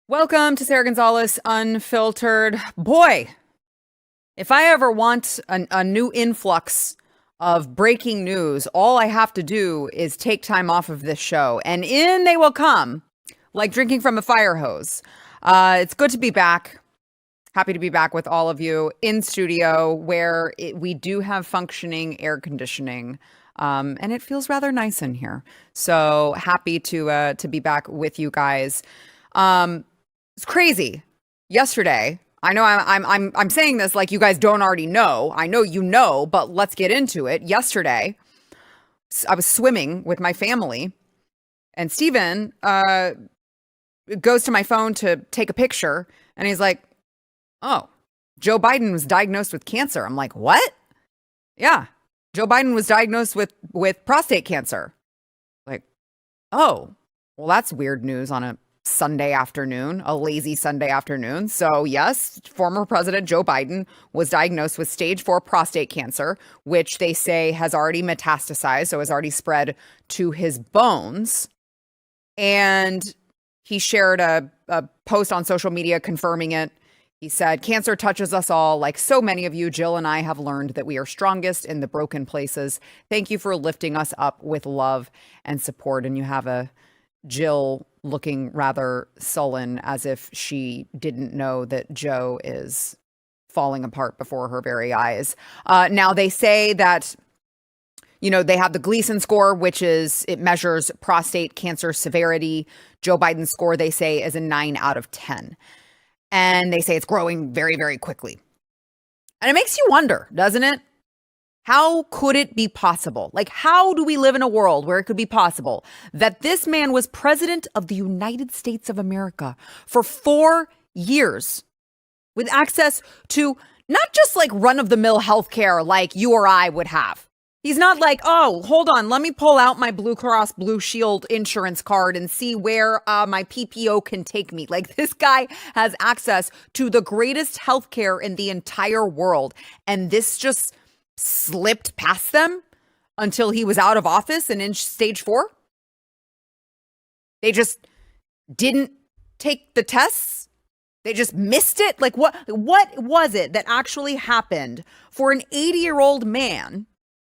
Welcome to Sara Gonzales Unfiltered. Boy, if I ever want a new influx of breaking news, all I have to do is take time off of this show, and in they will come, like drinking from a fire hose. It's good to be back. Happy to be back with all of you in studio where we do have functioning air conditioning. And it feels rather nice in here. So happy to be back with you guys. It's crazy. Yesterday, I know I'm saying this like you guys don't already know. I know you know, but let's get into it. Yesterday, I was swimming with my family, and Steven goes to my phone to take a picture, and he's like, "Oh, Joe Biden was diagnosed with cancer." I'm like, "What?" "Yeah, Joe Biden was diagnosed with prostate cancer." Like, "Oh, well, that's weird news on a Sunday afternoon, a lazy Sunday afternoon." So yes, former President Joe Biden was diagnosed with stage 4 prostate cancer, which they say has already metastasized, so has already spread to his bones. And he shared a post on social media confirming it. He said, "Cancer touches us all. Like so many of you, Jill and I have learned that we are strongest in the broken places. Thank you for lifting us up with love and support." And you have a Jill looking rather sullen, as if she didn't know that Joe is falling apart before her very eyes. Now they say that, you know, they have the Gleason score, which it measures prostate cancer severity. Joe Biden's score, they say, is a 9 out of 10. And they say it's growing very, very quickly. And it makes you wonder, doesn't it? How could it be possible? Like, how do we live in a world where it could be possible that this man was president of the United States of America for 4 years with access to not just like run-of-the-mill healthcare like you or I would have? He's not like, "Oh, hold on, let me pull out my Blue Cross Blue Shield insurance card and see where my PPO can take me." Like, this guy has access to the greatest healthcare in the entire world. And this just slipped past them until he was out of office and in stage 4. They just didn't take the tests. They just missed it. Like, what was it that actually happened for an 80-year-old man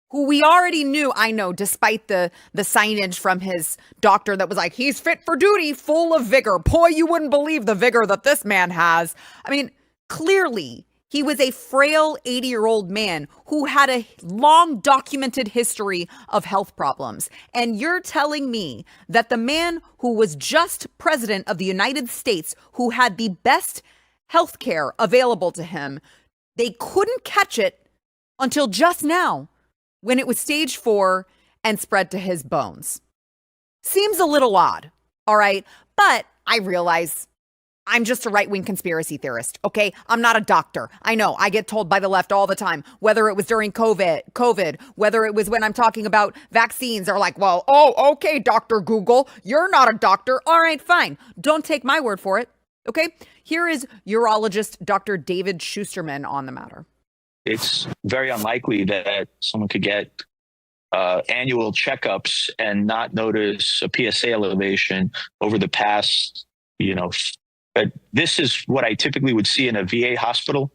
who we already knew, I know, despite the signage from his doctor that was like, "He's fit for duty, full of vigor." Boy, you wouldn't believe the vigor that this man has. I mean, clearly, he was a frail 80-year-old man who had a long documented history of health problems. And you're telling me that the man who was just president of the United States, who had the best health care available to him, they couldn't catch it until just now when it was stage 4 and spread to his bones. Seems a little odd, all right? But I realize I'm just a right-wing conspiracy theorist, okay? I'm not a doctor. I know, I get told by the left all the time, whether it was during COVID, whether it was when I'm talking about vaccines, they're like, "Well, oh, okay, Dr. Google, you're not a doctor." All right, fine. Don't take my word for it, okay? Here is urologist Dr. David Schusterman on the matter. It's very unlikely that someone could get annual checkups and not notice a PSA elevation over the past, but this is what I typically would see in a VA hospital,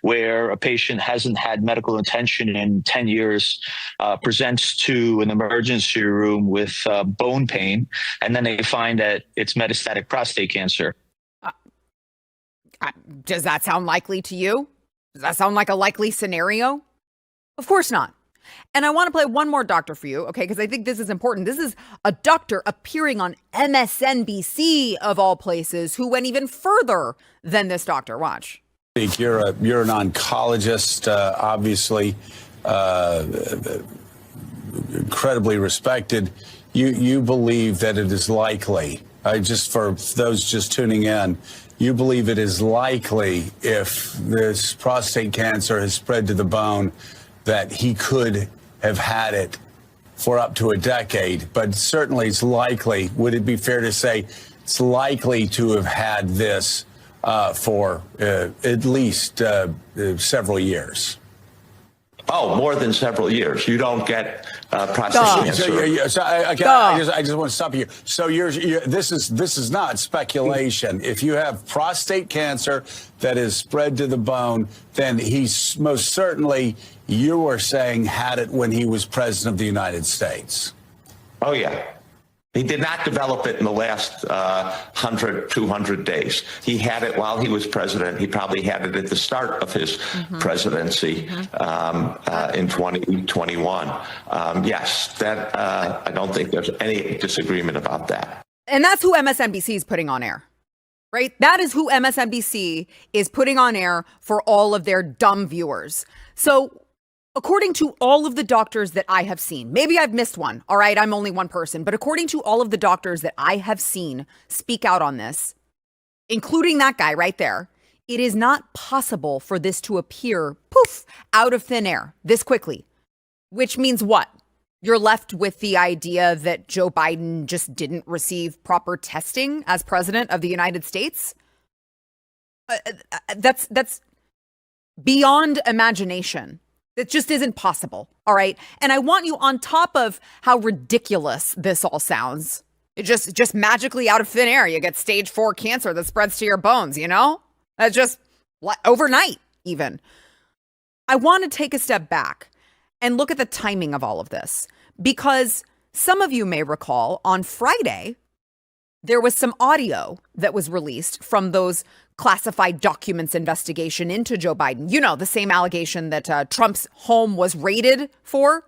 where a patient hasn't had medical attention in 10 years, presents to an emergency room with bone pain, and then they find that it's metastatic prostate cancer. Does that sound likely to you? Does that sound like a likely scenario? Of course not. And I want to play one more doctor for you, okay, because I think this is important. This is a doctor appearing on MSNBC, of all places, who went even further than this doctor. Watch. You're an oncologist, obviously incredibly respected. You believe that it is likely, just for those just tuning in, you believe it is likely, if this prostate cancer has spread to the bone, that he could have had it for up to a decade, but certainly it's likely. Would it be fair to say it's likely to have had this for at least several years. Oh, more than several years. You don't get prostate cancer. So I just want to stop you. So this is not speculation. If you have prostate cancer that is spread to the bone, then he's most certainly, you were saying, had it when he was president of the United States. Oh, yeah. He did not develop it in the last 100, 200 days. He had it while he was president. He probably had it at the start of his presidency in 2021. Yes, that I don't think there's any disagreement about that. And that's who MSNBC is putting on air, right? That is who MSNBC is putting on air for all of their dumb viewers. So according to all of the doctors that I have seen, maybe I've missed one, all right, I'm only one person, but according to all of the doctors that I have seen speak out on this, including that guy right there, it is not possible for this to appear, poof, out of thin air this quickly. Which means what? You're left with the idea that Joe Biden just didn't receive proper testing as president of the United States? That's beyond imagination. It just isn't possible, all right? And I want you, on top of how ridiculous this all sounds, it just magically out of thin air, you get stage 4 cancer that spreads to your bones, you know? That's just overnight, even. I want to take a step back and look at the timing of all of this, because some of you may recall on Friday, there was some audio that was released from those classified documents investigation into Joe Biden. You know, the same allegation that Trump's home was raided for.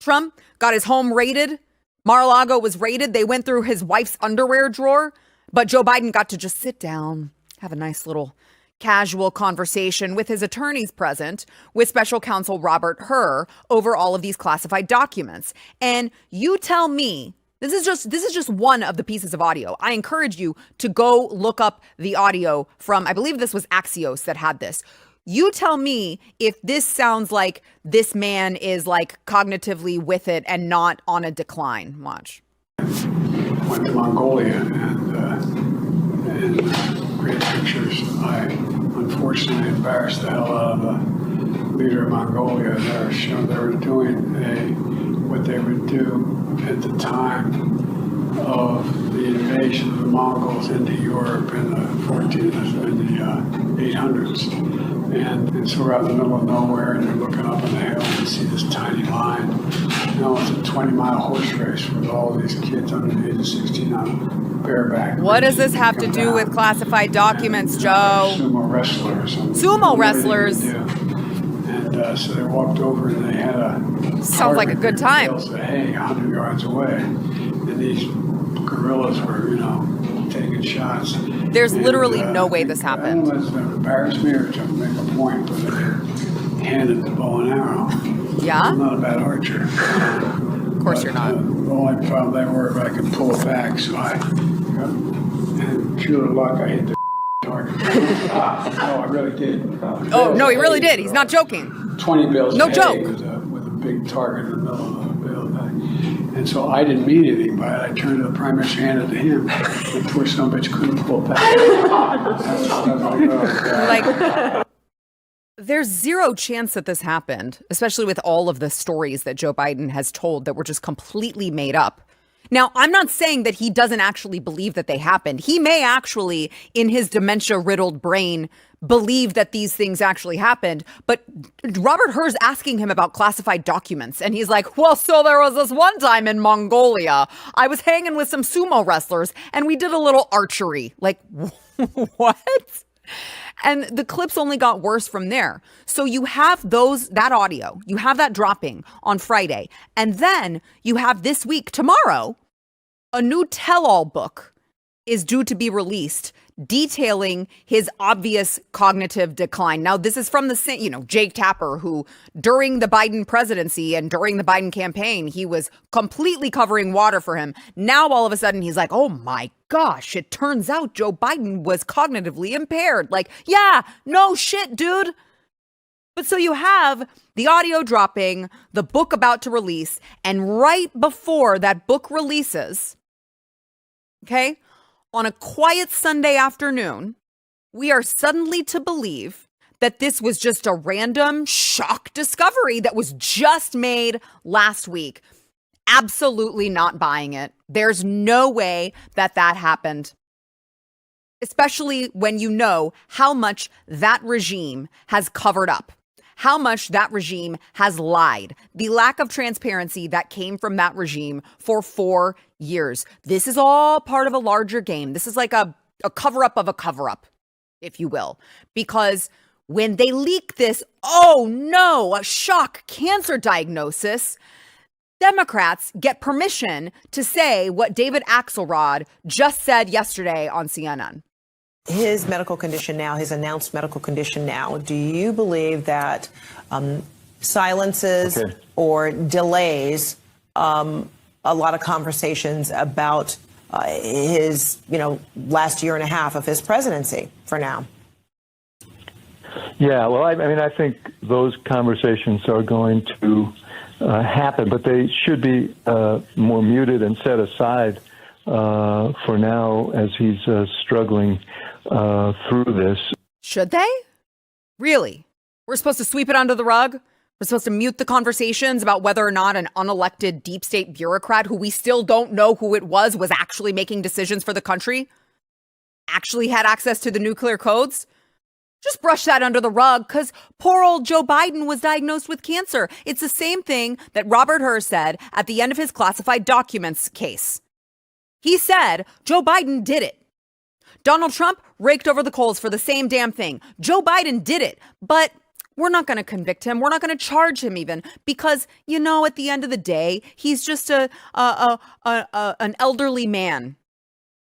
Trump got his home raided. Mar-a-Lago was raided. They went through his wife's underwear drawer. But Joe Biden got to just sit down, have a nice little casual conversation with his attorneys present, with special counsel Robert Hur, over all of these classified documents. And you tell me, this is just one of the pieces of audio. I encourage you to go look up the audio from, I believe this was Axios that had this. You tell me if this sounds like this man is like cognitively with it and not on a decline. Watch. Went to Mongolia and great pictures. I unfortunately embarrassed the hell out of the leader of Mongolia. They were doing what they would do at the time of the invasion of the Mongols into Europe in the 800s. And so we're out in the middle of nowhere, and you're looking up in the hill and you see this tiny line. You know, it's a 20-mile horse race with all these kids under the age of 16 on bareback. What does this have to do with classified documents, Joe? Sumo wrestlers. Sumo wrestlers. And so they walked over and they had a... Sounds like a good time. Said, hey, 100 yards away. And these guerrillas were, taking shots. There's literally no way this happened. I don't know if it's embarrassed me or to make a point, but they handed the bow and arrow. Yeah? I'm not a bad archer. Of course you're not. The only problem they were if I could pull it back, so and pure luck, I hit the target. No, I really did. Oh, no, he really did. He's not joking. 20 bales No of joke. hay with a big target in the middle of the bill. And so I didn't mean anything by it. I turned to the prime minister, handed it to him. The poor son of a bitch couldn't pull it back. Like, there's zero chance that this happened, especially with all of the stories that Joe Biden has told that were just completely made up. Now, I'm not saying that he doesn't actually believe that they happened. He may actually, in his dementia-riddled brain, believe that these things actually happened. But Robert Hur's asking him about classified documents. And he's like, well, so there was this one time in Mongolia, I was hanging with some sumo wrestlers and we did a little archery. Like, what? And the clips only got worse from there. So you have that audio, you have that dropping on Friday. And then you have this week, tomorrow, a new tell-all book is due to be released detailing his obvious cognitive decline. Now, this is from the same, Jake Tapper, who during the Biden presidency and during the Biden campaign, he was completely covering water for him. Now, all of a sudden, he's like, oh my gosh, it turns out Joe Biden was cognitively impaired. Like, yeah, no shit, dude. But so you have the audio dropping, the book about to release, and right before that book releases, okay, on a quiet Sunday afternoon, we are suddenly to believe that this was just a random shock discovery that was just made last week. Absolutely not buying it. There's no way that that happened. Especially when you know how much that regime has covered up, how much that regime has lied, the lack of transparency that came from that regime for 4 years. This is all part of a larger game. This is like a cover-up of a cover-up, if you will, because when they leak this, oh no, a shock cancer diagnosis, Democrats get permission to say what David Axelrod just said yesterday on CNN. His medical condition now, his announced medical condition now, do you believe that silences or delays a lot of conversations about his, last year and a half of his presidency for now? Yeah, well, I mean, I think those conversations are going to happen, but they should be more muted and set aside for now as he's struggling through this. Should they? Really? We're supposed to sweep it under the rug? We're supposed to mute the conversations about whether or not an unelected deep state bureaucrat who we still don't know who it was actually making decisions for the country? Actually had access to the nuclear codes? Just brush that under the rug because poor old Joe Biden was diagnosed with cancer. It's the same thing that Robert Hur said at the end of his classified documents case. He said Joe Biden did it. Donald Trump raked over the coals for the same damn thing. Joe Biden did it, but we're not going to convict him. We're not going to charge him even because, at the end of the day, he's just an elderly man,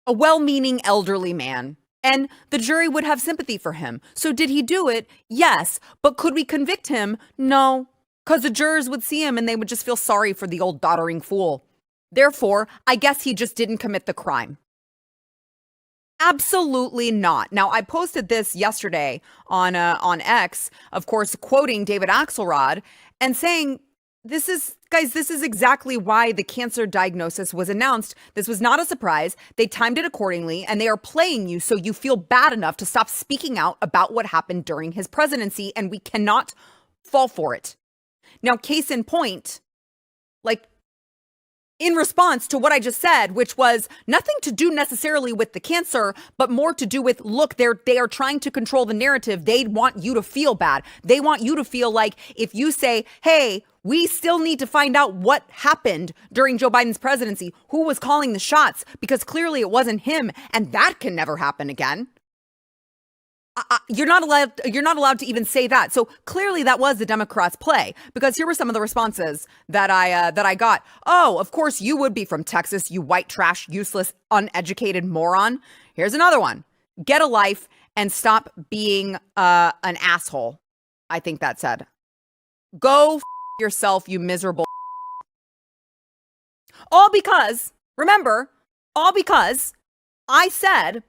a well-meaning elderly man. And the jury would have sympathy for him. So did he do it? Yes. But could we convict him? No. Because the jurors would see him and they would just feel sorry for the old doddering fool. Therefore, I guess he just didn't commit the crime. Absolutely not. Now, I posted this yesterday on X, of course, quoting David Axelrod and saying, this is exactly why the cancer diagnosis was announced. This was not a surprise. They timed it accordingly, and they are playing you so you feel bad enough to stop speaking out about what happened during his presidency, and we cannot fall for it. Now, case in point, in response to what I just said, which was nothing to do necessarily with the cancer, but more to do with, look, they are trying to control the narrative. They want you to feel bad. They want you to feel like if you say, hey, we still need to find out what happened during Joe Biden's presidency, who was calling the shots, because clearly it wasn't him, and that can never happen again. You're not allowed to even say that. So clearly that was the Democrats' play, because here were some of the responses that I got. Oh, of course you would be from Texas, you white trash, useless, uneducated moron. Here's another one. Get a life and stop being an asshole. I think that said. Go yourself, you miserable. All because I said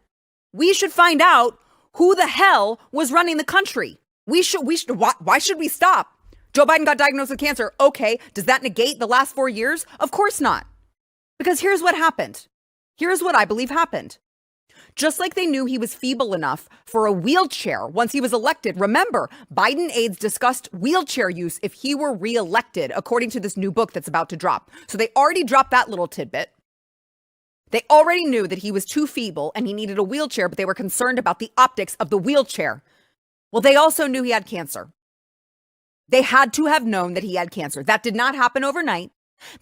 we should find out who the hell was running the country. Why should we stop? Joe Biden got diagnosed with cancer. Okay, does that negate the last 4 years? Of course not. Because here's what happened. Here's what I believe happened. Just like they knew he was feeble enough for a wheelchair once he was elected. Remember, Biden aides discussed wheelchair use if he were reelected, according to this new book that's about to drop. So they already dropped that little tidbit. They already knew that he was too feeble and he needed a wheelchair, but they were concerned about the optics of the wheelchair. Well, they also knew he had cancer. They had to have known that he had cancer. That did not happen overnight.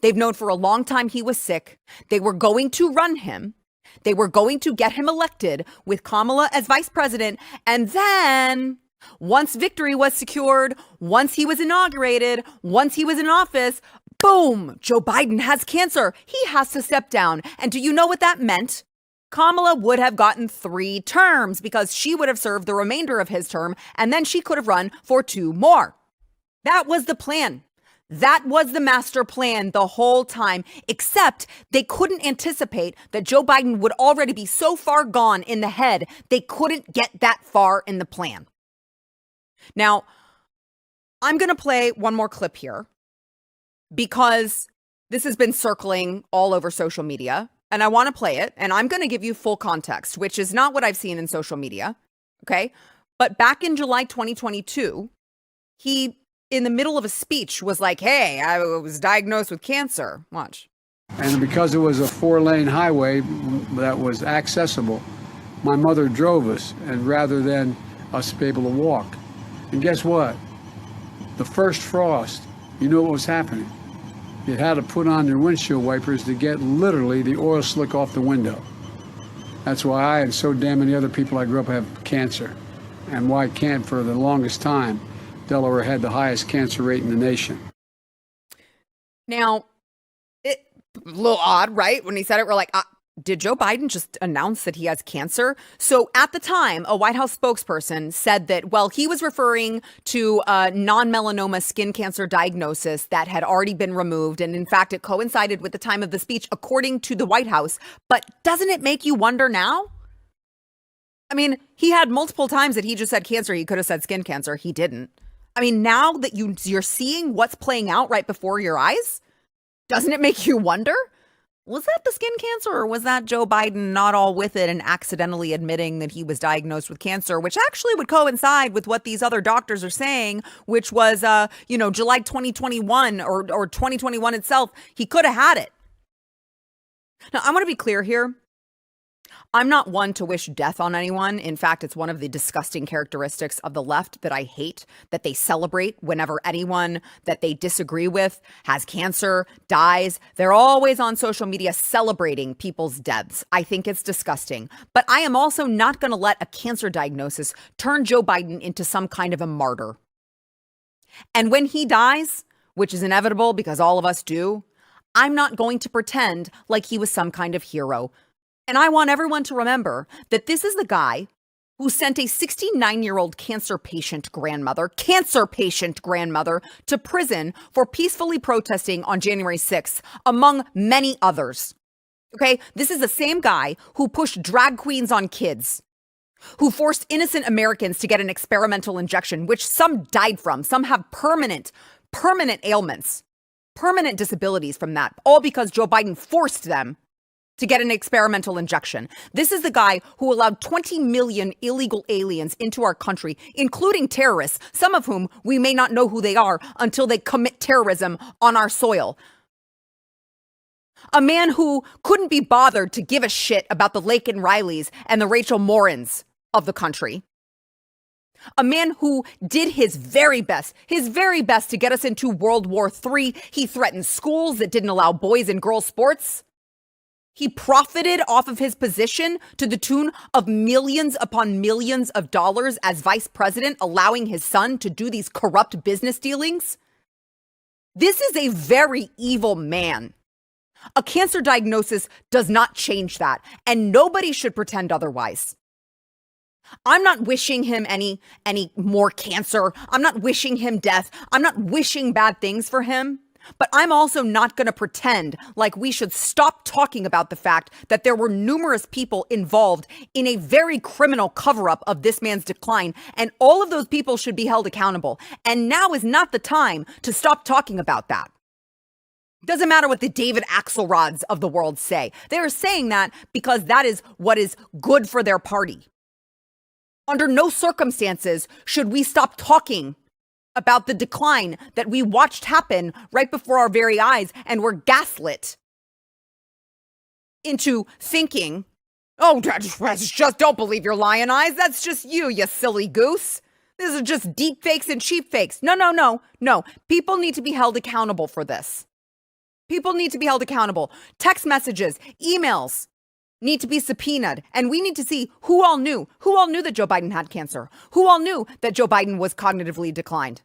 They've known for a long time he was sick. They were going to run him. They were going to get him elected with Kamala as vice president. And then once victory was secured, once he was inaugurated, once he was in office, boom, Joe Biden has cancer. He has to step down. And do you know what that meant? Kamala would have gotten 3 terms because she would have served the remainder of his term, and then she could have run for 2 more. That was the plan. That was the master plan the whole time, except they couldn't anticipate that Joe Biden would already be so far gone in the head, they couldn't get that far in the plan. Now, I'm going to play one more clip here, because this has been circling all over social media, and I want to play it, and I'm going to give you full context, which is not what I've seen in social media. Okay. But back in July 2022, he, in the middle of a speech, was like, hey, I was diagnosed with cancer. Watch. And because it was a 4-lane highway that was accessible, my mother drove us, and rather than us be able to walk. And guess what? The first frost, you know what was happening? You had to put on your windshield wipers to get literally the oil slick off the window. That's why I and so damn many other people I grew up have cancer. And why can't, for the longest time, Delaware had the highest cancer rate in the nation. Now, a little odd, right? When he said it, we're like, did Joe Biden just announce that he has cancer? So at the time, a White House spokesperson said that, well, he was referring to a non-melanoma skin cancer diagnosis that had already been removed. And in fact, it coincided with the time of the speech, according to the White House. But doesn't it make you wonder now? I mean, he had multiple times that he just said cancer. He could have said skin cancer. He didn't. I mean, now that you're seeing what's playing out right before your eyes, doesn't it make you wonder? Was that the skin cancer, or was that Joe Biden not all with it and accidentally admitting that he was diagnosed with cancer, which actually would coincide with what these other doctors are saying, which was, July 2021 or 2021 itself. He could have had it. Now, I want to be clear here. I'm not one to wish death on anyone. In fact, it's one of the disgusting characteristics of the left that I hate, that they celebrate whenever anyone that they disagree with has cancer, dies. They're always on social media celebrating people's deaths. I think it's disgusting. But I am also not going to let a cancer diagnosis turn Joe Biden into some kind of a martyr. And when he dies, which is inevitable because all of us do, I'm not going to pretend like he was some kind of hero. And I want everyone to remember that this is the guy who sent a 69-year-old cancer patient grandmother to prison for peacefully protesting on January 6th, among many others. Okay, this is the same guy who pushed drag queens on kids, who forced innocent Americans to get an experimental injection, which some died from. Some have permanent ailments, permanent disabilities from that, all because Joe Biden forced them to get an experimental injection. This is the guy who allowed 20 million illegal aliens into our country, including terrorists, some of whom we may not know who they are until they commit terrorism on our soil. A man who couldn't be bothered to give a shit about the Laken Rileys and the Rachel Morans of the country. A man who did his very best to get us into World War III. He threatened schools that didn't allow boys and girls sports. He profited off of his position to the tune of millions upon millions of dollars as vice president, allowing his son to do these corrupt business dealings. This is a very evil man. A cancer diagnosis does not change that, and nobody should pretend otherwise. I'm not wishing him any more cancer. I'm not wishing him death. I'm not wishing bad things for him. But I'm also not going to pretend like we should stop talking about the fact that there were numerous people involved in a very criminal cover-up of this man's decline, and all of those people should be held accountable. And now is not the time to stop talking about that. Doesn't matter what the David Axelrods of the world say. They are saying that because that is what is good for their party. Under no circumstances should we stop talking about the decline that we watched happen right before our very eyes and were gaslit into thinking, oh, just don't believe your lion eyes. That's just you silly goose. These are just deep fakes and cheap fakes. No. People need to be held accountable for this. People need to be held accountable. Text messages, emails need to be subpoenaed. And we need to see who all knew that Joe Biden had cancer, who all knew that Joe Biden was cognitively declined,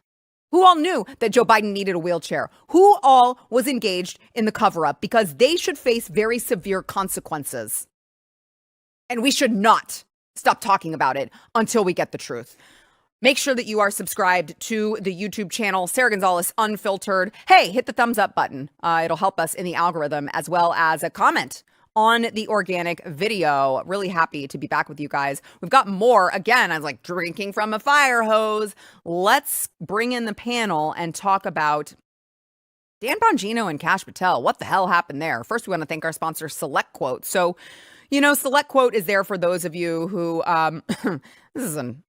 who all knew that Joe Biden needed a wheelchair, who all was engaged in the cover-up, because they should face very severe consequences. And we should not stop talking about it until we get the truth. Make sure that you are subscribed to the YouTube channel, Sara Gonzales Unfiltered. Hey, hit the thumbs up button. It'll help us in the algorithm, as well as a comment on the organic video. Really happy to be back with you guys. We've got more. Again, I was like drinking from a fire hose. Let's bring in the panel and talk about Dan Bongino and Kash Patel. What the hell happened there? First, we want to thank our sponsor, SelectQuote. So, You know, SelectQuote is there for those of you who, this is an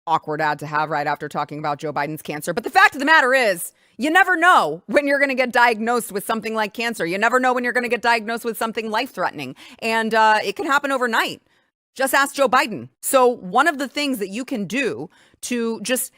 awkward ad to have right after talking about Joe Biden's cancer. But the fact of the matter is, you never know when you're going to get diagnosed with something like cancer. You never know when you're going to get diagnosed with something life-threatening. And it can happen overnight. Just ask Joe Biden. So one of the things that you can do to just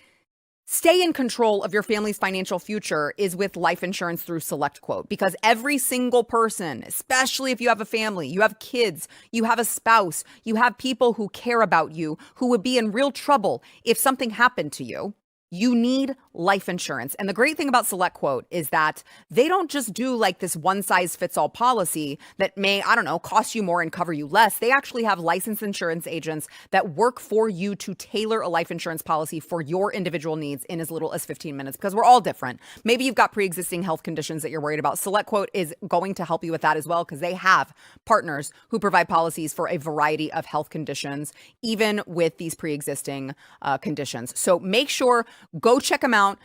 stay in control of your family's financial future is with life insurance through SelectQuote, because every single person, especially if you have a family, you have kids, you have a spouse, you have people who care about you, who would be in real trouble if something happened to you, you need life insurance. And the great thing about SelectQuote is that they don't just do like this one size fits all policy that may, I don't know, cost you more and cover you less. They actually have licensed insurance agents that work for you to tailor a life insurance policy for your individual needs in as little as 15 minutes, because we're all different. Maybe you've got pre-existing health conditions that you're worried about. SelectQuote is going to help you with that as well, because they have partners who provide policies for a variety of health conditions, even with these pre-existing conditions. So make sure, go check them out.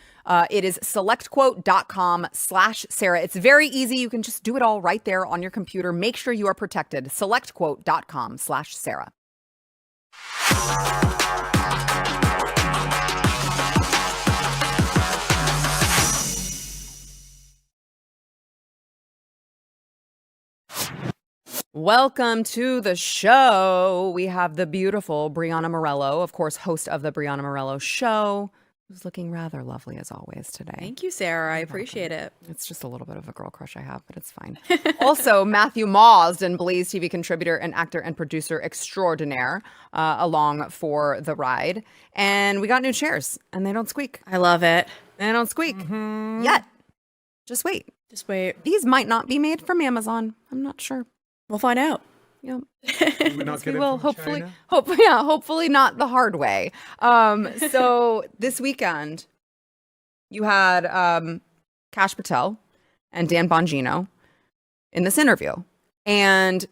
It is selectquote.com/Sarah. It's very easy. You can just do it all right there on your computer. Make sure you are protected. Selectquote.com/Sarah. Welcome to the show. We have the beautiful Brianna Morello, of course, host of the Brianna Morello Show, who's looking rather lovely as always today. Thank you, Sarah. I appreciate it. It's just a little bit of a girl crush I have, but it's fine. Also, Matthew Mausden, BlazeTV contributor and actor and producer extraordinaire, along for the ride. And we got new chairs, and they don't squeak. I love it. They don't squeak yet. Just wait. Just wait. These might not be made from Amazon. I'm not sure. We'll find out. Yep. We will hopefully not the hard way. So this weekend you had Kash Patel and Dan Bongino in this interview, and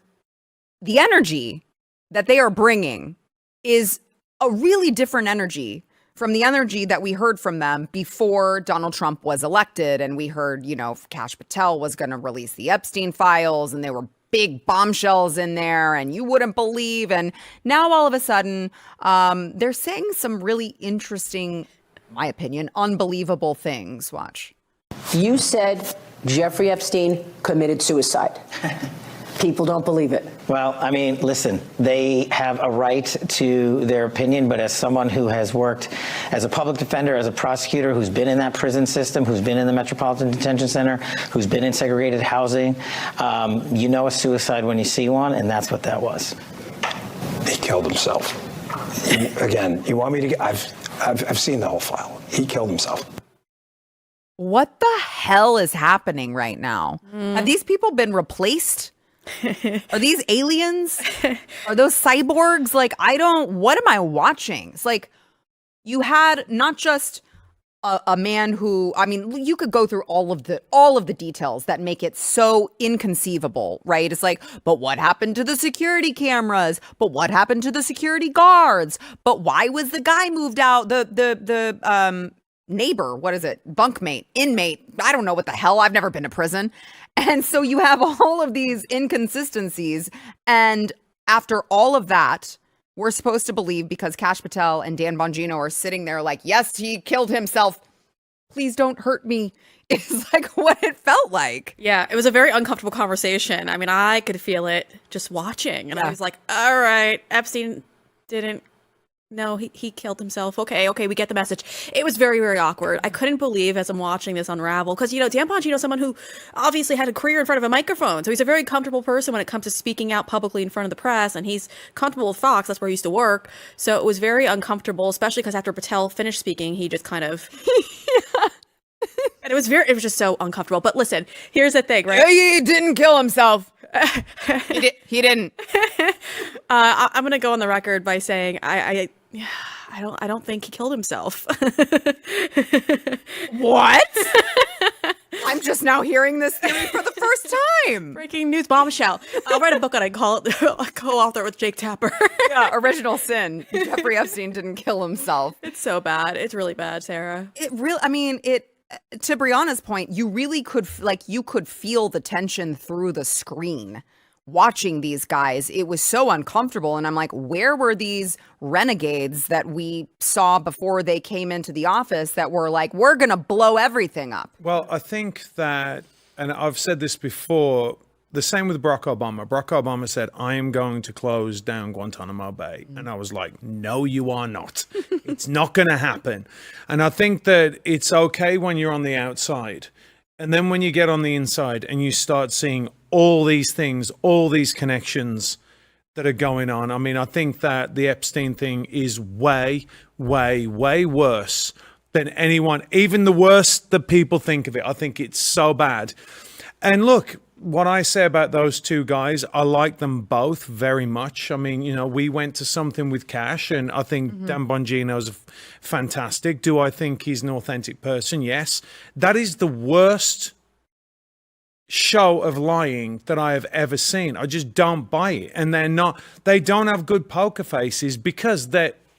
the energy that they are bringing is a really different energy from the energy that we heard from them before Donald Trump was elected. And we heard, Kash Patel was going to release the Epstein files, and they were big bombshells in there and you wouldn't believe. And now all of a sudden, they're saying some really interesting, in my opinion, unbelievable things. Watch. You said Jeffrey Epstein committed suicide. People don't believe it. Well, I mean, listen, they have a right to their opinion, but as someone who has worked as a public defender, as a prosecutor, who's been in that prison system, who's been in the Metropolitan Detention Center, who's been in segregated housing, you know a suicide when you see one, and that's what that was. He killed himself. Again, you want me to get, I've seen the whole file. He killed himself. What the hell is happening right now? Have these people been replaced? Are these aliens? Are those cyborgs? Like, what am I watching? It's like you had not just a man who, I mean, you could go through all of the details that make it so inconceivable, right? It's like, but what happened to the security cameras? But what happened to the security guards? But why was the guy moved out? The neighbor, what is it? Bunkmate, inmate. I don't know what the hell. I've never been to prison. And so you have all of these inconsistencies. And after all of that, we're supposed to believe, because Kash Patel and Dan Bongino are sitting there like, yes, he killed himself. Please don't hurt me. It's like what it felt like. Yeah, it was a very uncomfortable conversation. I mean, I could feel it just watching. And I was like, all right, Epstein didn't. No, he killed himself. Okay, we get the message. It was very, very awkward. I couldn't believe as I'm watching this unravel, because, Dan Bongino is someone who obviously had a career in front of a microphone. So he's a very comfortable person when it comes to speaking out publicly in front of the press, and he's comfortable with Fox. That's where he used to work. So it was very uncomfortable, especially because after Patel finished speaking, he just kind of... And it was just so uncomfortable. But listen, here's the thing, right? He didn't kill himself. He didn't. I'm going to go on the record by saying I don't think he killed himself. What? I'm just now hearing this theory for the first time. Breaking news bombshell. I'll write a book on it. Call it co-author with Jake Tapper. Yeah, original sin. Jeffrey Epstein didn't kill himself. It's so bad. It's really bad, Sarah. To Brianna's point, you really could, you could feel the tension through the screen watching these guys, it was so uncomfortable. And I'm like, where were these renegades that we saw before they came into the office that were like, we're going to blow everything up? Well, I think that, and I've said this before, the same with Barack Obama. Barack Obama said, I am going to close down Guantanamo Bay. And I was like, no, you are not. It's not going to happen. And I think that it's okay when you're on the outside. And then when you get on the inside and you start seeing all these things, all these connections that are going on. I mean, I think that the Epstein thing is way, way, way worse than anyone, even the worst that people think of it. I think it's so bad. And look, what I say about those two guys, I like them both very much. I mean, you know, we went to something with Cash, and I think Dan Bongino's fantastic. Do I think he's an authentic person? Yes. That is the worst show of lying that I have ever seen. I just don't buy it. And they don't have good poker faces because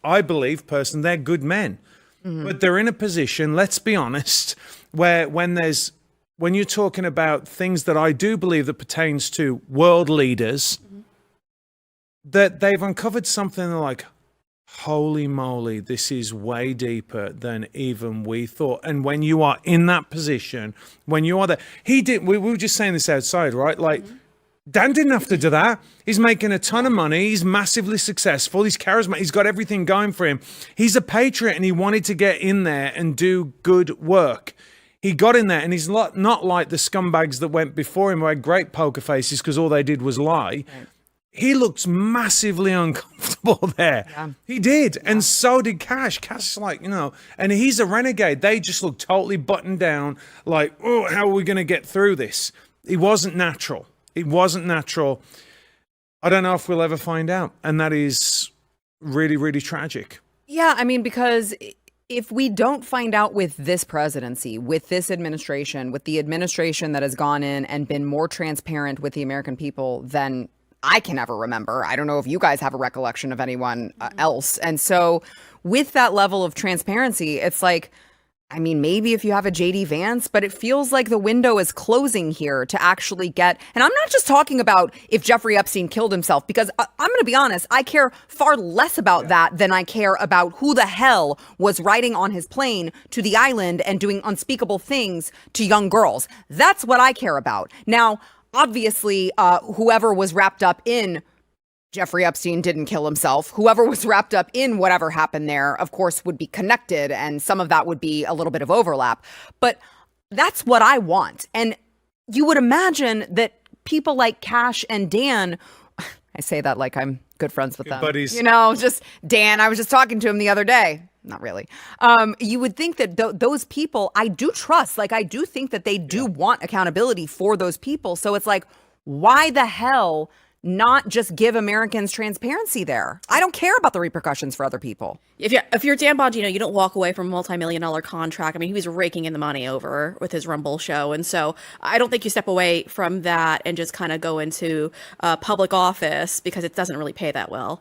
I believe personally, they're good men. But they're in a position, let's be honest, where when you're talking about things that I do believe that pertains to world leaders, that they've uncovered something like, holy moly, this is way deeper than even we thought. And when you are in that position, when you are there, we were just saying this outside, right? Like, Dan didn't have to do that. He's making a ton of money. He's massively successful. He's charismatic. He's got everything going for him. He's a patriot, and he wanted to get in there and do good work. He got in there, and he's not like the scumbags that went before him who had great poker faces because all they did was lie. Right. He looks massively uncomfortable there. Yeah. He did. Yeah. And so did Cash. Cash is like, you know, and he's a renegade. They just look totally buttoned down, like, oh, how are we going to get through this? It wasn't natural. It wasn't natural. I don't know if we'll ever find out. And that is really, really tragic. Yeah, I mean, because if we don't find out with this presidency, with this administration, with the administration that has gone in and been more transparent with the American people than I can ever remember. I don't know if you guys have a recollection of anyone else. And so with that level of transparency, it's like, I mean, maybe if you have a JD Vance, but it feels like the window is closing here to actually get, and I'm not just talking about if Jeffrey Epstein killed himself, because I'm going to be honest, I care far less about that than I care about who the hell was riding on his plane to the island and doing unspeakable things to young girls. That's what I care about. Now, obviously, whoever was wrapped up in Jeffrey Epstein didn't kill himself. Whoever was wrapped up in whatever happened there, of course, would be connected. And some of that would be a little bit of overlap. But that's what I want. And you would imagine that people like Cash and Dan, I say that like I'm good friends with them. Buddies. You know, just Dan, I was just talking to him the other day. Not really. You would think that those people, I do trust, like I do think that they do want accountability for those people. So it's like, why the hell not just give Americans transparency there? I don't care about the repercussions for other people. If you're Dan Bongino, you don't walk away from a multi-million-dollar contract. I mean, he was raking in the money over with his Rumble show. And so I don't think you step away from that and just kind of go into public office because it doesn't really pay that well.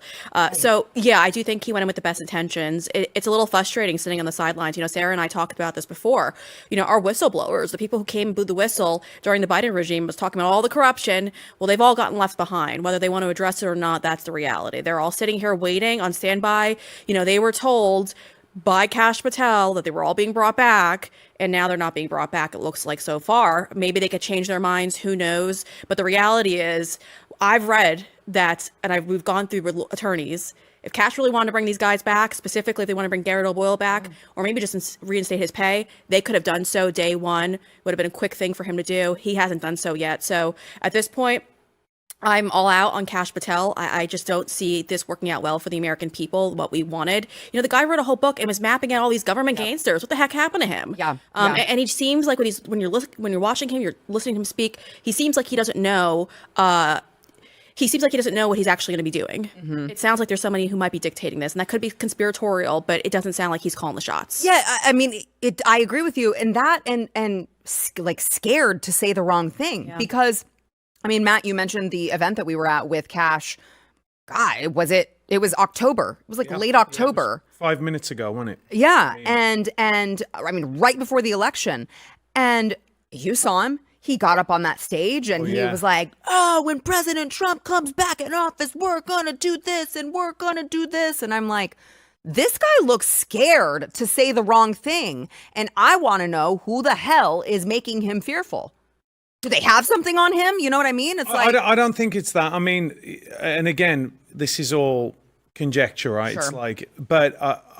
So, yeah, I do think he went in with the best intentions. It's a little frustrating sitting on the sidelines. You know, Sarah and I talked about this before. You know, our whistleblowers, the people who came and blew the whistle during the Biden regime, was talking about all the corruption. Well, they've all gotten left behind. Whether they want to address it or not, that's the reality. They're all sitting here waiting on standby. You know, they were told by Cash Patel that they were all being brought back, and now they're not being brought back, it looks like so far. Maybe they could change their minds, who knows? But the reality is, I've read that, and we've gone through with attorneys, if Cash really wanted to bring these guys back, specifically if they want to bring Garrett O'Boyle back, or maybe just reinstate his pay, they could have done so day one. Would have been a quick thing for him to do. He hasn't done so yet. So at this point, I'm all out on Cash Patel. I just don't see this working out well for the American people, what we wanted. You know, the guy wrote a whole book and was mapping out all these government gangsters. What the heck happened to him? And he seems like when you're watching him, you're listening to him speak, he seems like he doesn't know. He seems like he doesn't know what he's actually going to be doing. Mm-hmm. It sounds like there's somebody who might be dictating this, and that could be conspiratorial, but it doesn't sound like he's calling the shots. Yeah, I mean, I agree with you, and that, and like scared to say the wrong thing because. I mean, Matt, you mentioned the event that we were at with Cash. God, it was October. It was like late October. Yeah, 5 minutes ago, wasn't it? Yeah. And I mean, right before the election. And you saw him. he got up on that stage and he was like, oh, when President Trump comes back in office, we're going to do this and we're going to do this. And I'm like, this guy looks scared to say the wrong thing. And I want to know who the hell is making him fearful. Do they have something on him? You know what I mean? It's like, I don't think it's that. I mean, and again, this is all conjecture, right? Sure. It's like, but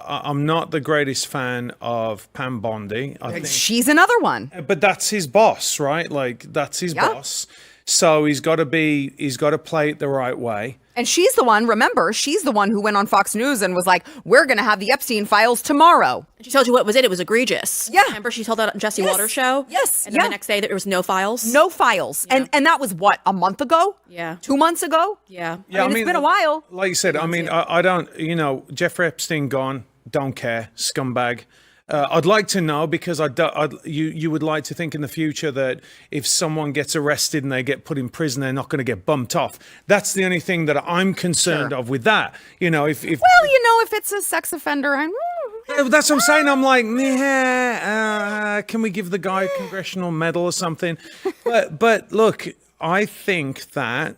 I'm not the greatest fan of Pam Bondi. I think she's another one. But that's his boss, right? Like that's his boss. So he's got to play it the right way. And she's the one, remember, she's the one who went on Fox News and was like, we're going to have the Epstein files tomorrow. She told you what was it? It was egregious. Yeah. Remember she told that on Jesse Waters' show? Yes. And then the next day there was no files? No files. Yeah. And that was what, a month ago? Yeah. 2 months ago? Yeah. I mean, it's been a while. Like you said, I mean, I don't, Jeffrey Epstein gone, don't care, scumbag. I'd like to know because you would like to think in the future that if someone gets arrested and they get put in prison, they're not going to get bumped off. That's the only thing that I'm concerned of with that. If if it's a sex offender, that's what I'm saying. I'm like, can we give the guy a congressional medal or something? But look, I think that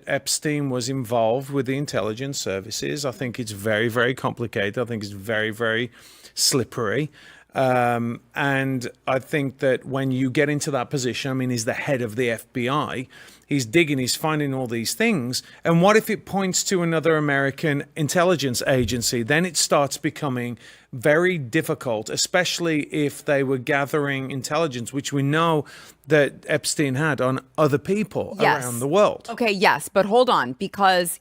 Epstein was involved with the intelligence services. I think it's very, very complicated. I think it's very, very slippery. And I think that when you get into that position, I mean, he's the head of the FBI. He's digging, he's finding all these things. And what if it points to another American intelligence agency? Then it starts becoming very difficult, especially if they were gathering intelligence, which we know that Epstein had on other people around the world. Okay, yes, but hold on, because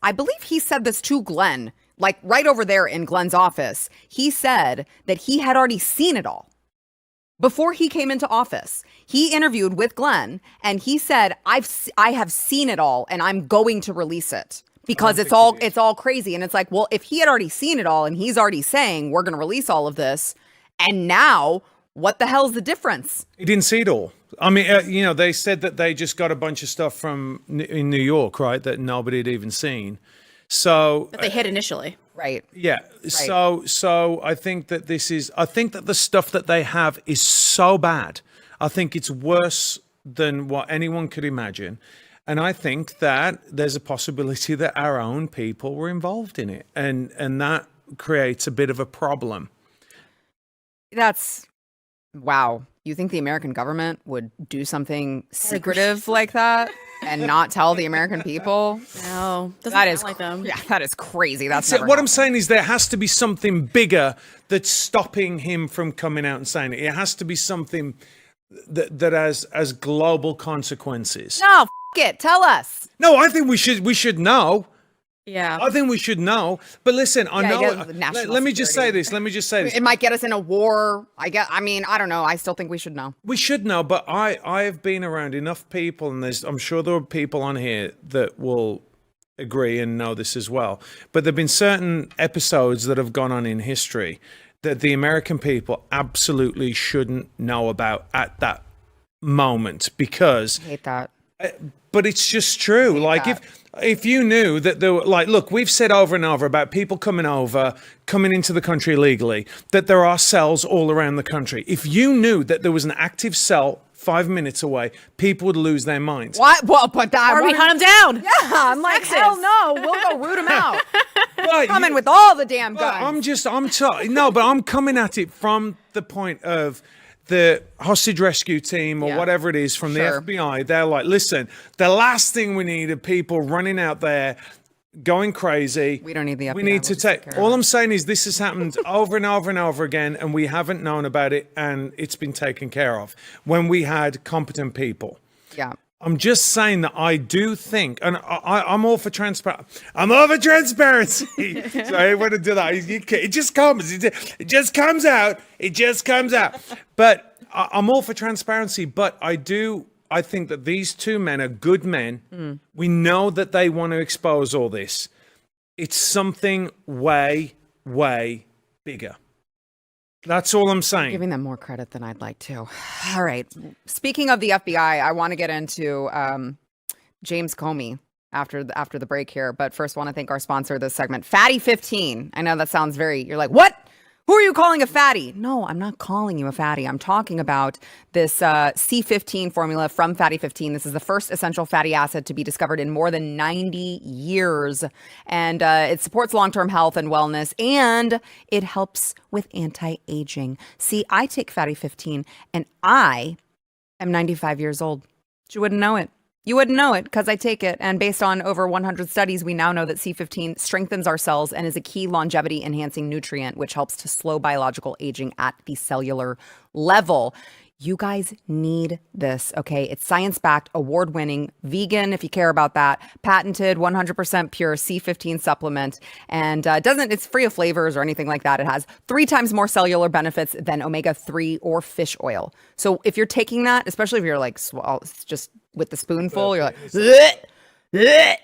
I believe he said this to Glenn, like right over there in Glenn's office. He said that he had already seen it all. Before he came into office, he interviewed with Glenn and he said, I have seen it all and I'm going to release it because it's all crazy. And it's like, well, if he had already seen it all and he's already saying we're going to release all of this, and now what the hell's the difference? He didn't see it all. I mean, they said that they just got a bunch of stuff in New York, right, that nobody had even seen. So that they hid initially. Right. Yeah. Right. So I think that the stuff that they have is so bad. I think it's worse than what anyone could imagine. And I think that there's a possibility that our own people were involved in it. And that creates a bit of a problem. Wow. You think the American government would do something secretive like that and not tell the American people? No, that is like them. Yeah, that is crazy. That's what I'm saying is there has to be something bigger that's stopping him from coming out and saying it. It has to be something that has global consequences. No, it. Tell us. No, I think we should know. Yeah, I think we should know. But listen, I know. Let me just say this. It might get us in a war. I don't know. I still think we should know. We should know. But I have been around enough people, and I'm sure there are people on here that will agree and know this as well. But there've been certain episodes that have gone on in history that the American people absolutely shouldn't know about at that moment because I hate that. But it's just true. Like if you knew that there were, like, look, we've said over and over about people coming into the country illegally, that there are cells all around the country. If you knew that there was an active cell 5 minutes away, people would lose their minds. What? Well, but or we hunt them down. Yeah, I'm like, hell no, we'll go root them out. Right, coming with all the damn guns. But I'm coming at it from the point of the hostage rescue team or whatever it is from the FBI. They're like, listen, the last thing we need are people running out there going crazy. We don't need the FBI. We need to take. All I'm saying is this has happened over and over and over again, and we haven't known about it, and it's been taken care of when we had competent people. Yeah. I'm just saying that I do think, and I'm all for transparency. I'm all for transparency. So I want to do that. It just comes. It just comes out. It just comes out. But I'm all for transparency. But I think that these two men are good men. We know that they want to expose all this. It's something way, way bigger. That's all I'm saying. Giving them more credit than I'd like to. All right. Speaking of the FBI, I want to get into James Comey after the break here. But first, want to thank our sponsor of this segment, Fatty 15. I know that sounds you're like, what? Who are you calling a fatty? No, I'm not calling you a fatty. I'm talking about this C15 formula from Fatty 15. This is the first essential fatty acid to be discovered in more than 90 years. And it supports long-term health and wellness, and it helps with anti-aging. See, I take Fatty 15, and I am 95 years old. But you wouldn't know it. You wouldn't know it because I take it. And based on over 100 studies, we now know that C15 strengthens our cells and is a key longevity enhancing nutrient, which helps to slow biological aging at the cellular level. You guys need this, okay? It's science-backed, award-winning, vegan, if you care about that, patented, 100% pure C15 supplement. And it's free of flavors or anything like that. It has 3 times more cellular benefits than omega-3 or fish oil. So if you're taking that, especially if you're like, just with the spoonful, you're like,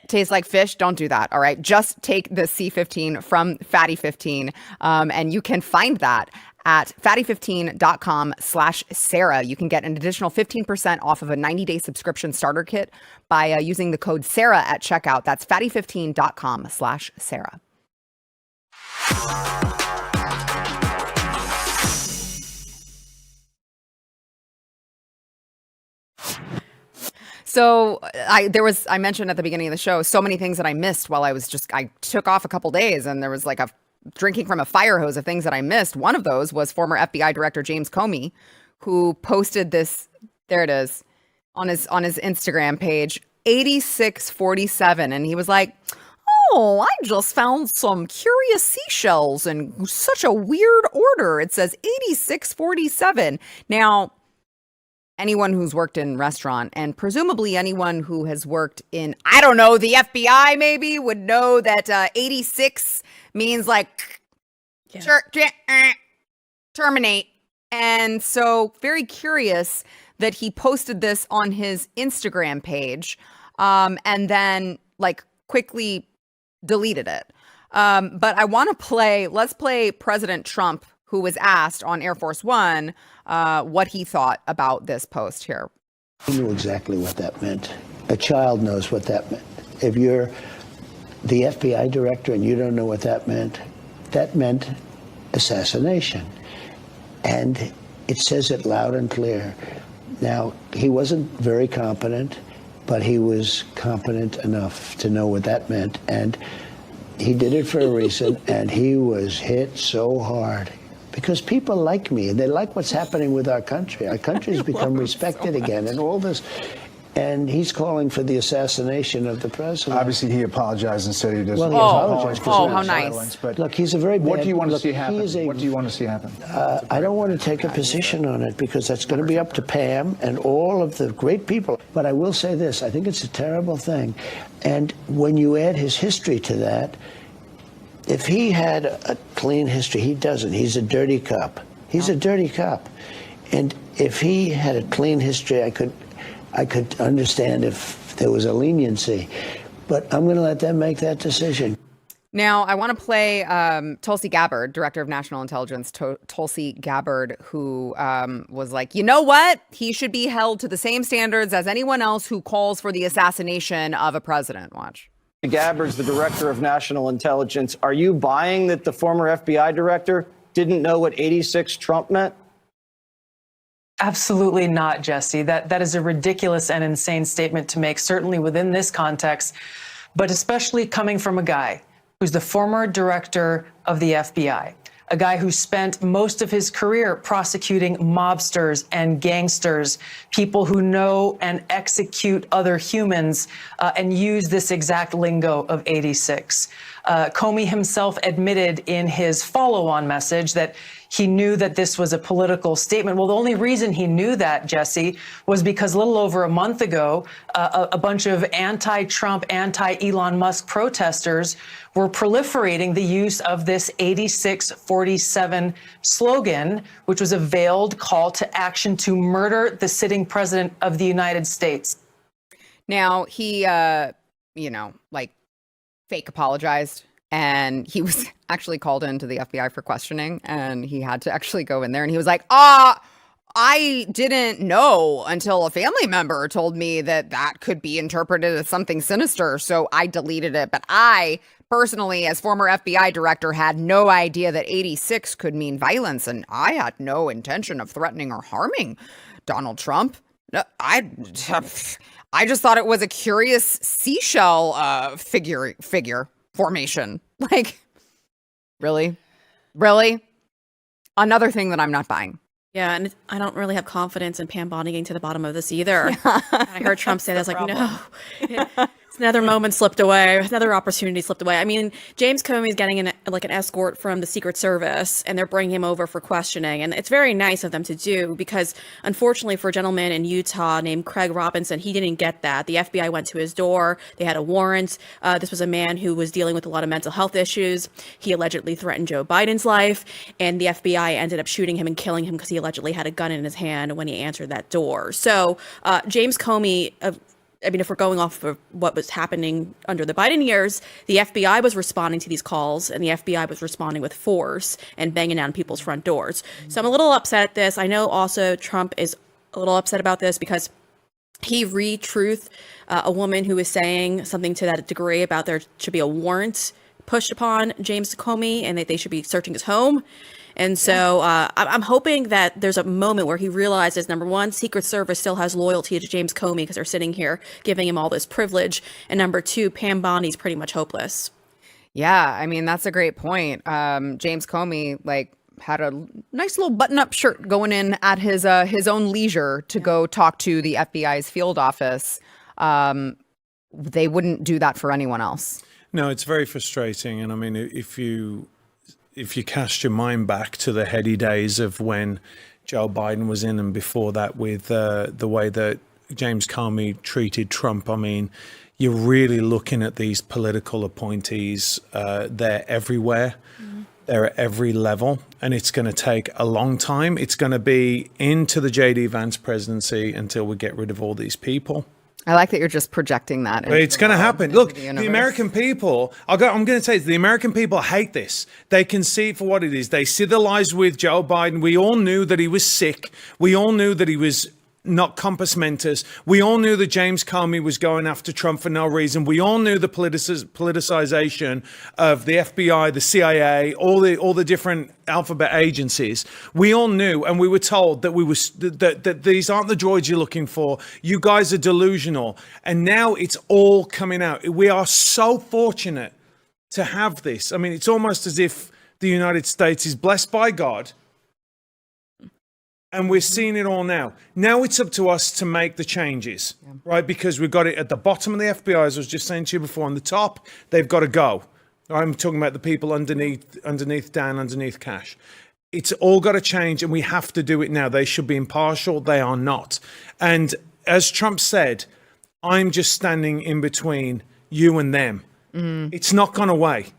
tastes like fish. Don't do that. All right. Just take the C15 from Fatty 15. And you can find that at fatty15.com/Sarah. You can get an additional 15% off of a 90-day subscription starter kit by using the code Sarah at checkout. That's fatty15.com/Sarah. So I mentioned at the beginning of the show, so many things that I missed while I took off a couple days, and there was like a drinking from a fire hose of things that I missed. One of those was former FBI Director James Comey, who posted this, there it is, on his Instagram page, 8647. And he was like, oh, I just found some curious seashells in such a weird order. It says 8647. Now, anyone who's worked in restaurant, and presumably anyone who has worked in, I don't know, the FBI maybe, would know that 86 means like terminate. And so very curious that he posted this on his Instagram page and then like quickly deleted it. But I want to let's play President Trump, who was asked on Air Force One what he thought about this post here. He knew exactly what that meant. A child knows what that meant. If you're the FBI director and you don't know what that meant assassination. And it says it loud and clear. Now, he wasn't very competent, but he was competent enough to know what that meant. And he did it for a reason, and he was hit so hard. Because people like me, and they like what's happening with our country. Our country's become respected again, and all this. And he's calling for the assassination of the president. Obviously, he apologized and said he doesn't. Well, he apologized. How nice. Silence, but look, he's a very bad... What do you want to see happen? What do you want to see happen? I don't want to take a position on it, because that's going to be up to Pam and all of the great people. But I will say this. I think it's a terrible thing. And when you add his history to that, if he had a clean history, he doesn't. He's a dirty cop. He's a dirty cop. And if he had a clean history, I could understand if there was a leniency. But I'm going to let them make that decision. Now, I want to play Tulsi Gabbard, Director of National Intelligence, Tulsi Gabbard, who was like, you know what? He should be held to the same standards as anyone else who calls for the assassination of a president. Watch. Gabbard's the Director of National Intelligence. Are you buying that the former FBI director didn't know what 86 Trump meant? Absolutely not, Jesse. That is a ridiculous and insane statement to make, certainly within this context, but especially coming from a guy who's the former director of the FBI, a guy who spent most of his career prosecuting mobsters and gangsters, people who know and execute other humans and use this exact lingo of 86. Comey himself admitted in his follow-on message that he knew that this was a political statement. Well, the only reason he knew that, Jesse, was because a little over a month ago, a bunch of anti-Trump, anti-Elon Musk protesters were proliferating the use of this 8647 slogan, which was a veiled call to action to murder the sitting president of the United States. Now, he, fake apologized. And he was actually called into the FBI for questioning, and he had to actually go in there. And he was like, I didn't know until a family member told me that could be interpreted as something sinister. So I deleted it. But I personally, as former FBI director, had no idea that 86 could mean violence, and I had no intention of threatening or harming Donald Trump. I just thought it was a curious seashell figure formation. Like, really? Another thing that I'm not buying. Yeah, and I don't really have confidence in Pam Bondi getting to the bottom of this either. I heard Trump say that. I was like, no. It's another moment slipped away. Another opportunity slipped away. I mean, James Comey is getting an escort from the Secret Service, and they're bringing him over for questioning. And it's very nice of them to do because, unfortunately, for a gentleman in Utah named Craig Robinson, he didn't get that. The FBI went to his door. They had a warrant. This was a man who was dealing with a lot of mental health issues. He allegedly threatened Joe Biden's life, and the FBI ended up shooting him and killing him because he allegedly had a gun in his hand when he answered that door. So James Comey, I mean, if we're going off of what was happening under the Biden years, the FBI was responding to these calls, and the FBI was responding with force and banging down people's front doors. So I'm a little upset at this. I know also Trump is a little upset about this because he re-truthed a woman who was saying something to that degree about there should be a warrant pushed upon James Comey and that they should be searching his home. And so I'm hoping that there's a moment where he realizes, number one, Secret Service still has loyalty to James Comey because they're sitting here giving him all this privilege. And number two, Pam Bondi's pretty much hopeless. Yeah, I mean, that's a great point. James Comey, had a nice little button-up shirt going in at his own leisure to go talk to the FBI's field office. They wouldn't do that for anyone else. No, it's very frustrating. And I mean, if you cast your mind back to the heady days of when Joe Biden was in and before that with the way that James Comey treated Trump, I mean, you're really looking at these political appointees. They're everywhere. Mm-hmm. They're at every level. And it's going to take a long time. It's going to be into the J.D. Vance presidency until we get rid of all these people. I like that you're just projecting that. It's going to happen. Look, the American people, I'm going to say the American people hate this. They can see it for what it is. They see the lies with Joe Biden. We all knew that he was sick. We all knew that he was not compos mentis. We all knew that James Comey was going after Trump for no reason. We all knew the politicization of the FBI, the CIA, all the different alphabet agencies. We all knew, and we were told that that these aren't the droids you're looking for. You guys are delusional. And now it's all coming out. We are so fortunate to have this. I mean, it's almost as if the United States is blessed by God. And we're seeing it all now. Now it's up to us to make the changes, right? Because we've got it at the bottom of the FBI, as I was just saying to you before. On the top, they've got to go. I'm talking about the people underneath Dan, underneath Cash. It's all got to change, and we have to do it now. They should be impartial. They are not. And as Trump said, I'm just standing in between you and them. It's not gone away.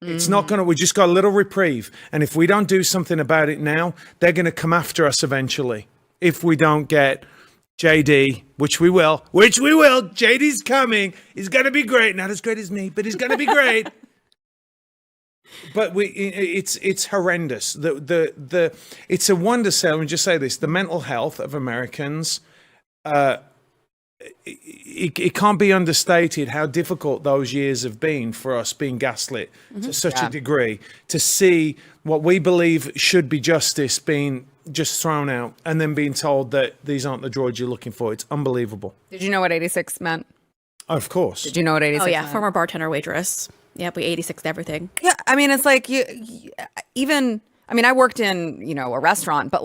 It's not going to, we just got a little reprieve. And if we don't do something about it now, they're going to come after us eventually. If we don't get JD, which we will, JD's coming. He's going to be great. Not as great as me, but he's going to be great. But it's horrendous. It's a wonder, Sarah, let me just say this, the mental health of Americans, it can't be understated how difficult those years have been for us being gaslit to such a degree, to see what we believe should be justice being just thrown out and then being told that these aren't the droids you're looking for. It's unbelievable. Did you know what 86 meant? Of course. Did you know what 86 meant? Oh, yeah. Former bartender waitress. Yep, we 86'd everything. Yeah, I mean, it's like I worked in, a restaurant, but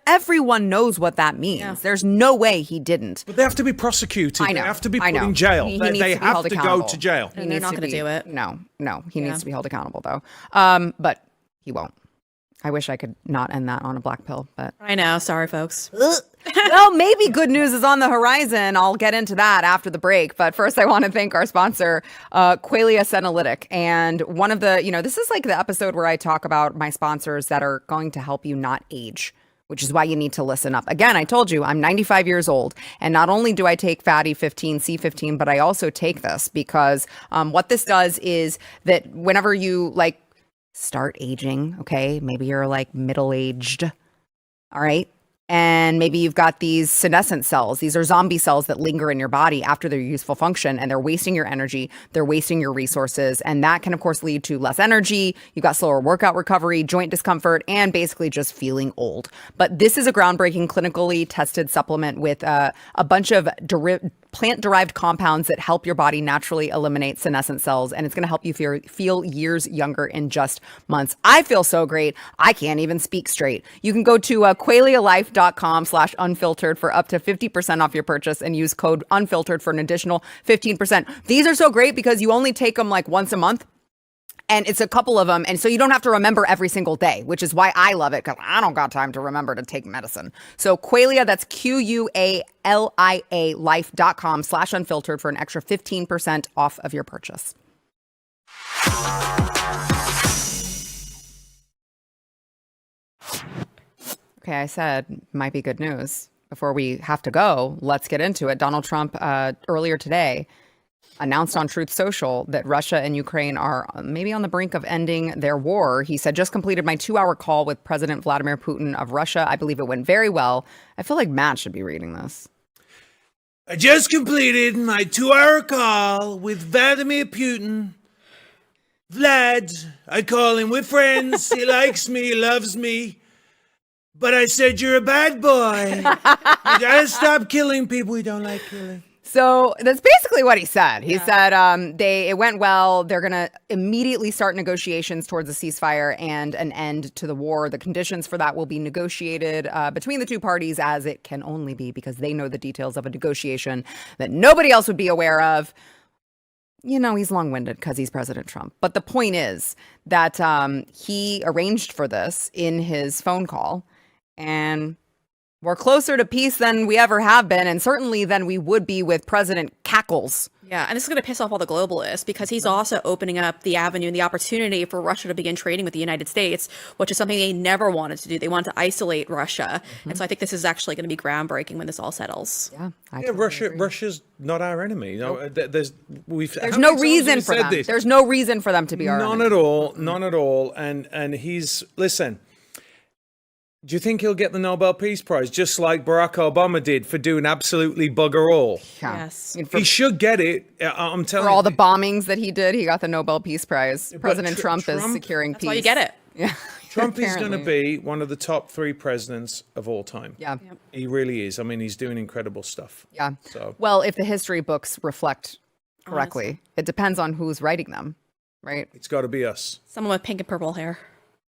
everyone knows what that means. Yeah. There's no way he didn't. But they have to be prosecuted. I know. They have to be put in jail. They have to go to jail. And they're not going to do it. No. He needs to be held accountable, though. But he won't. I wish I could not end that on a black pill, but I know. Sorry, folks. Well, maybe good news is on the horizon. I'll get into that after the break. But first, I want to thank our sponsor, Qualia Senolytic. And one of the, this is like the episode where I talk about my sponsors that are going to help you not age, which is why you need to listen up. Again, I told you I'm 95 years old. And not only do I take Fatty 15, C15, but I also take this because what this does is that whenever you start aging, okay, maybe you're middle-aged, all right? And maybe you've got these senescent cells. These are zombie cells that linger in your body after their useful function, and they're wasting your energy, they're wasting your resources, and that can, of course, lead to less energy. You've got slower workout recovery, joint discomfort, and basically just feeling old. But this is a groundbreaking, clinically tested supplement with a bunch of plant-derived compounds that help your body naturally eliminate senescent cells, and it's going to help you feel years younger in just months. I feel so great, I can't even speak straight. You can go to qualialife.com/unfiltered for up to 50% off your purchase and use code unfiltered for an additional 15%. These are so great because you only take them like once a month. And it's a couple of them. And so you don't have to remember every single day, which is why I love it, because I don't got time to remember to take medicine. So Qualia, that's Qualia life.com/unfiltered for an extra 15% off of your purchase. Okay, I said might be good news. Before we have to go, let's get into it. Donald Trump earlier today announced on Truth Social that Russia and Ukraine are maybe on the brink of ending their war. He said, just completed my 2-hour call with President Vladimir Putin of Russia. I believe it went very well. I feel like Matt should be reading this. I just completed my 2-hour call with Vladimir Putin. Vlad, I call him. We're friends. He likes me. He loves me. But I said, you're a bad boy. You gotta stop killing people we don't like killing. So that's basically what he said. He said it went well. They're going to immediately start negotiations towards a ceasefire and an end to the war. The conditions for that will be negotiated between the two parties, as it can only be, because they know the details of a negotiation that nobody else would be aware of. You know, he's long-winded because he's President Trump. But the point is that he arranged for this in his phone call, and we're closer to peace than we ever have been, and certainly than we would be with President Cackles. Yeah, and this is going to piss off all the globalists, because he's also opening up the avenue and the opportunity for Russia to begin trading with the United States, which is something they never wanted to do. They wanted to isolate Russia. And so I think this is actually going to be groundbreaking when this all settles. Yeah, Russia's not our enemy. No, there's no reason for them. There's no reason for them to be our enemy. None at all. None at all. And he's, listen, do you think he'll get the Nobel Peace Prize, just like Barack Obama did, for doing absolutely bugger all? Yeah. Yes. He should get it. I'm telling you. For all the bombings that he did, he got the Nobel Peace Prize. President Trump is securing peace. That's why you get it. Yeah. Trump is going to be one of the top 3 presidents of all time. Yeah. He really is. I mean, he's doing incredible stuff. Yeah. So. Well, if the history books reflect correctly, it depends on who's writing them, right? It's got to be us. Someone with pink and purple hair.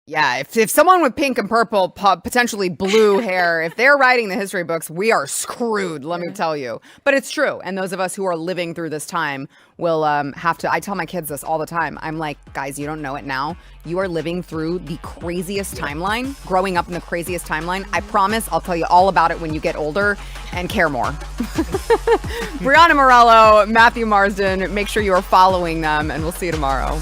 Yeah, if someone with pink and purple, potentially blue hair, if they're writing the history books, we are screwed, let me tell you. But it's true. And those of us who are living through this time will have to, I tell my kids this all the time. I'm like, guys, you don't know it now. You are living through the craziest timeline, growing up in the craziest timeline. I promise I'll tell you all about it when you get older and care more. Brianna Morello, Matthew Marsden, make sure you are following them, and we'll see you tomorrow.